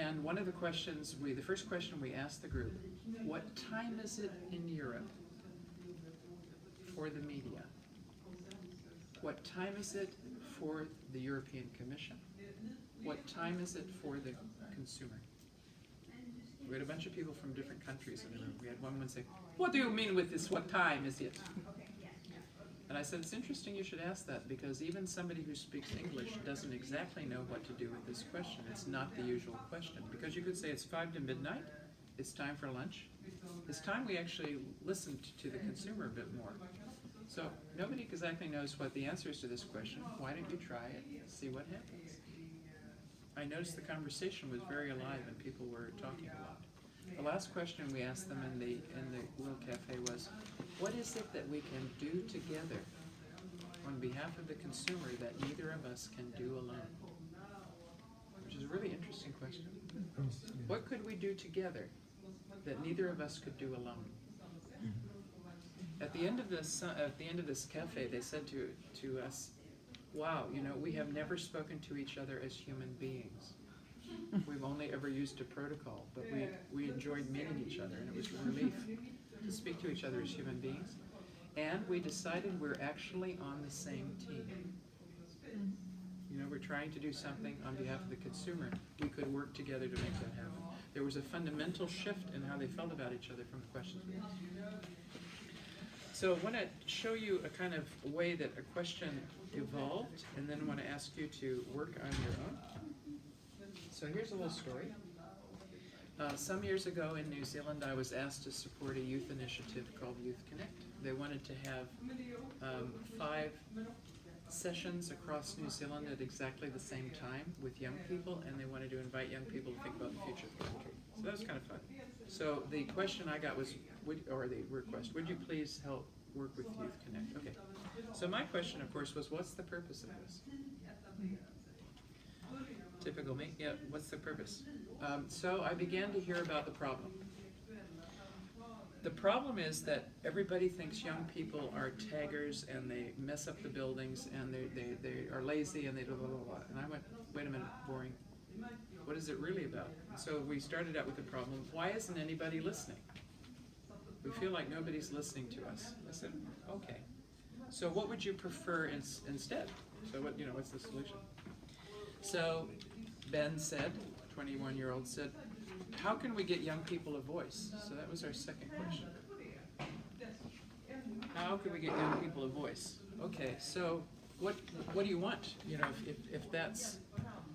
And one of the questions, the first question we asked the group, what time is it in Europe for the media? What time is it for the European Commission? What time is it for the consumer? We had a bunch of people from different countries in the room. We had one say, what do you mean with this, what time is it? And I said, it's interesting you should ask that, because even somebody who speaks English doesn't exactly know what to do with this question. It's not the usual question, because you could say it's 5 to midnight, it's time for lunch. It's time we actually listened to the consumer a bit more. So nobody exactly knows what the answer is to this question. Why don't you try it, see what happens? I noticed the conversation was very alive and people were talking a lot. The last question we asked them in the World Cafe was, what is it that we can do together on behalf of the consumer that neither of us can do alone? Which is a really interesting question. What could we do together that neither of us could do alone? At the end of this cafe, they said to us, wow, you know, we have never spoken to each other as human beings. We've only ever used a protocol, but we enjoyed meeting each other, and it was a relief to speak to each other as human beings. And we decided we're actually on the same team. You know, we're trying to do something on behalf of the consumer. We could work together to make that happen. There was a fundamental shift in how they felt about each other from the questions we asked. So I want to show you a kind of way that a question evolved, and then I want to ask you to work on your own. So here's a little story. Some years ago in New Zealand, I was asked to support a youth initiative called Youth Connect. They wanted to have 5 sessions across New Zealand at exactly the same time with young people, and they wanted to invite young people to think about the future of the country. So that was kind of fun. So the question I got was, or the request, would you please help work with Youth Connect? Okay. So my question, of course, was, what's the purpose of this? Typical me. Yeah, what's the purpose? So I began to hear about the problem. The problem is that everybody thinks young people are taggers and they mess up the buildings and they are lazy and they blah, blah, blah, blah. And I went, wait a minute, boring. What is it really about? So we started out with the problem, why isn't anybody listening? We feel like nobody's listening to us. I said, okay. So what would you prefer instead? So what, you know, what's the solution? So Ben said, 21-year-old said, how can we get young people a voice? So that was our second question. How can we get young people a voice? Okay, so what do you want? You know, if that's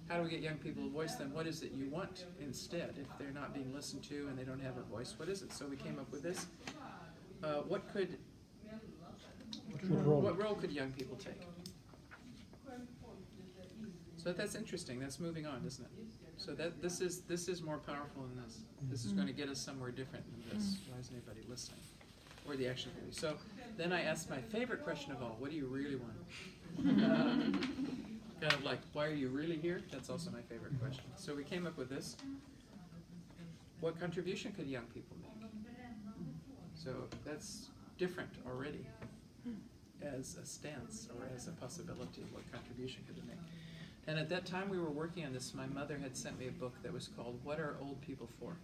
how do we get young people a voice, then what is it you want instead? If they're not being listened to and they don't have a voice, what is it? So we came up with this. What role could young people take? So that's interesting. That's moving on, isn't it? So that this is more powerful than this. This is going to get us somewhere different than this. Why isn't anybody listening? Or the action committee. So then I asked my favorite question of all, what do you really want? Kind of like, why are you really here? That's also my favorite question. So we came up with this. What contribution could young people make? So that's different already as a stance or as a possibility. What contribution could it make? And at that time we were working on this, my mother had sent me a book that was called What Are Old People For?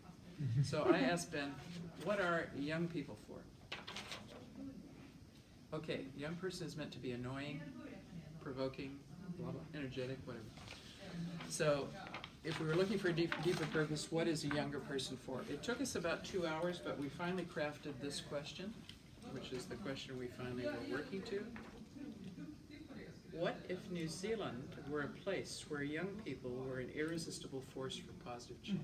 So I asked Ben, what are young people for? Okay, young person is meant to be annoying, provoking, blah, blah, energetic, whatever. So if we were looking for a deeper purpose, what is a younger person for? It took us about 2 hours, but we finally crafted this question, which is the question we finally were working to. What if New Zealand were a place where young people were an irresistible force for positive change?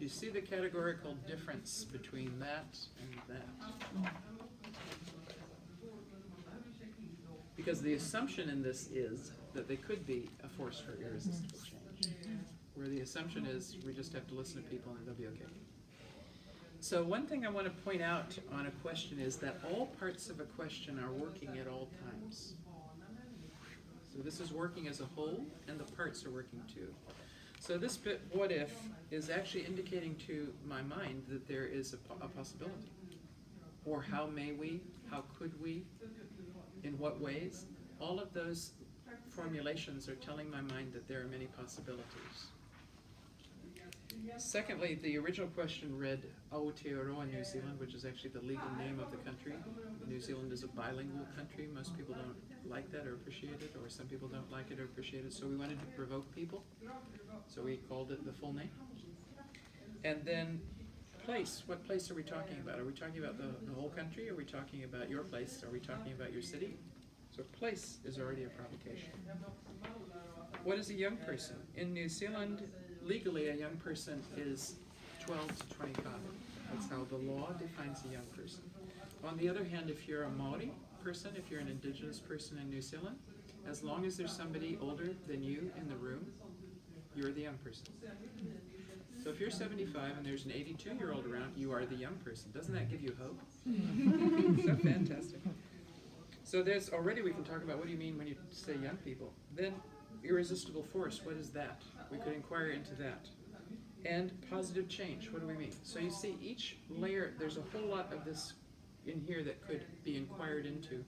You see the categorical difference between that and that? Because the assumption in this is that they could be a force for irresistible change, where the assumption is we just have to listen to people and they'll be okay. So one thing I want to point out on a question is that all parts of a question are working at all times. So this is working as a whole, and the parts are working too. So this bit, what if, is actually indicating to my mind that there is a possibility. Or how may we, how could we, in what ways? All of those formulations are telling my mind that there are many possibilities. Secondly, the original question read Aotearoa New Zealand, which is actually the legal name of the country. New Zealand is a bilingual country. Most people don't like that or appreciate it, or some people don't like it or appreciate it, so we wanted to provoke people. So we called it the full name. And then place. What place are we talking about? Are we talking about the whole country? Are we talking about your place? Are we talking about your city? So place is already a provocation. What is a young person? In New Zealand, legally a young person is 12 to 25. That's how the law defines a young person. On the other hand, if you're a Maori person, if you're an indigenous person in New Zealand, as long as there's somebody older than you in the room, you're the young person. So if you're 75 and there's an 82-year-old around, you are the young person. Doesn't that give you hope? So fantastic. So there's already, we can talk about what do you mean when you say young people. Then irresistible force, what is that? We could inquire into that. And positive change, what do we mean? So you see each layer, there's a whole lot of this in here that could be inquired into.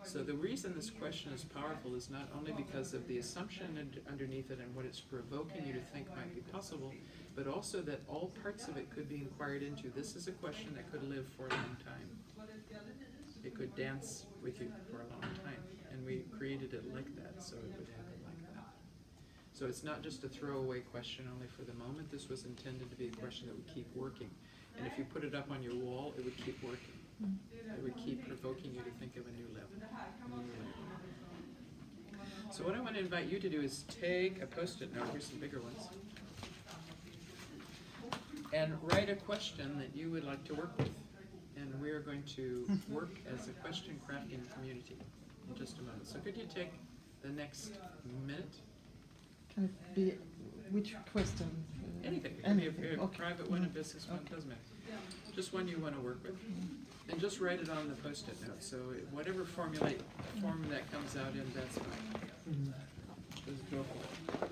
So the reason this question is powerful is not only because of the assumption underneath it and what it's provoking you to think might be possible, but also that all parts of it could be inquired into. This is a question that could live for a long time. It could dance with you for a long time. And we created it like that, so it would happen like that. So it's not just a throwaway question only for the moment. This was intended to be a question that would keep working. And if you put it up on your wall, it would keep working. It would keep provoking you to think of a new level. So what I want to invite you to do is take a Post-it note, here's some bigger ones, and write a question that you would like to work with. And we're going to work as a question crafting community in just a moment. So could you take the next minute? Can it be, which question? Anything. It can be a Okay. private one, a business one, doesn't matter. Just one you want to work with. And just write it on the Post-it note. So whatever form that comes out in, that's fine. Just go for it.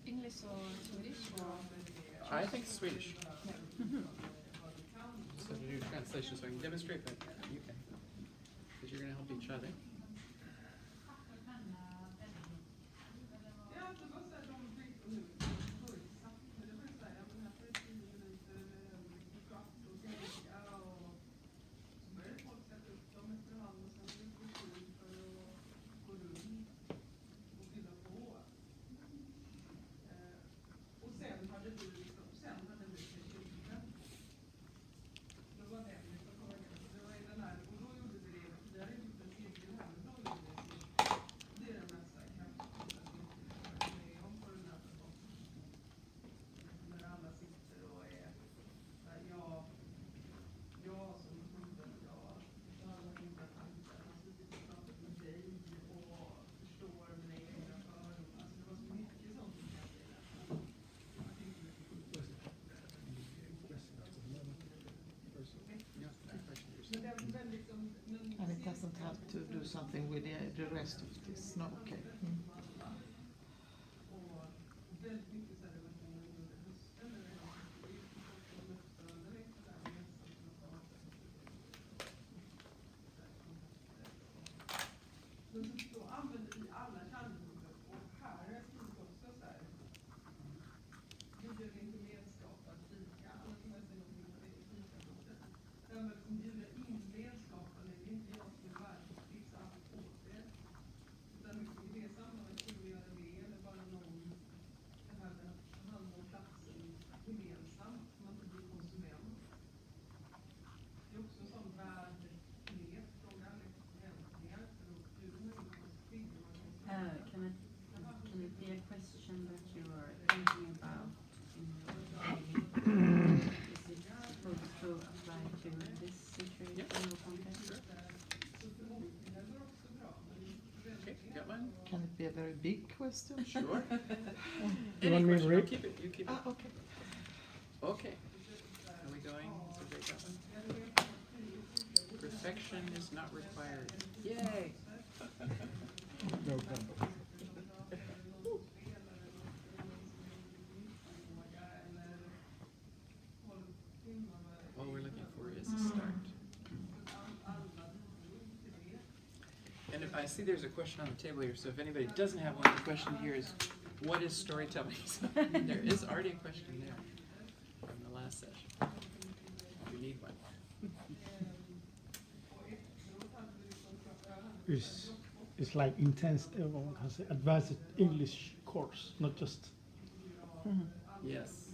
English or Swedish? Or? I think Swedish. So to do translation, so I can demonstrate that you can, because you're going to help each other. And it doesn't have to do something with the rest of this, no, okay. Can it be a question that you are thinking about in your daily? Is it supposed to apply to this situation or context? Okay, got one? Can it be a very big question? Sure. You Any want me to question. read? No, keep it. You keep it. Okay. that one? Perfection is not required. Yay! No problem. All we're looking for is a start. And if I see there's a question on the table here, so if anybody doesn't have one, the question here is, what is storytelling? So there is already a question there from the last session. If you need one. It's like intense, everyone has an advanced English course, not just. Yes.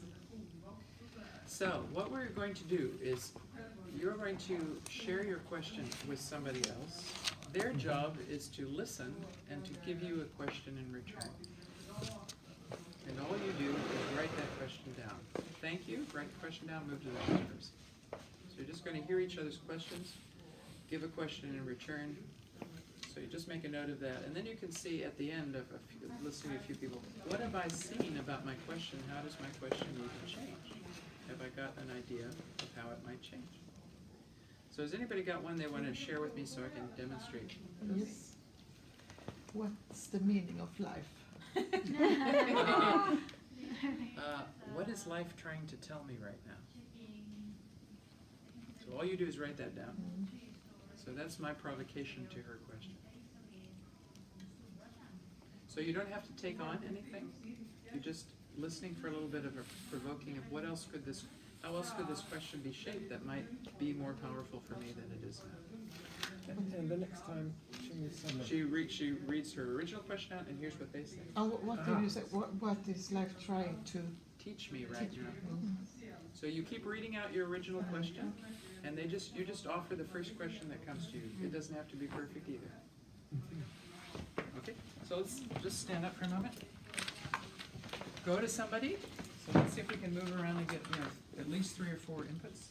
So what we're going to do is you're going to share your question with somebody else. Their job is to listen and to give you a question in return. And all you do is write that question down. Thank you, write the question down, move to the next person. So you're just going to hear each other's questions, give a question in return. So you just make a note of that, and then you can see at the end of listening to a few people, what have I seen about my question? How does my question need to change? Have I got an idea of how it might change? So has anybody got one they want to share with me so I can demonstrate this? Yes. What's the meaning of life? What is life trying to tell me right now? So all you do is write that down. So that's my provocation to her question. So you don't have to take on anything. You're just listening for a little bit of a provoking of how else could this question be shaped that might be more powerful for me than it is now. And the next time she needs someone. She reads her original question out, and here's what they say. What did you say? What is life trying to Teach me right now. So you keep reading out your original question, and you just offer the first question that comes to you. It doesn't have to be perfect either. Okay, so let's just stand up for a moment. Go to somebody. So let's see if we can move around and get at least 3 or 4 inputs.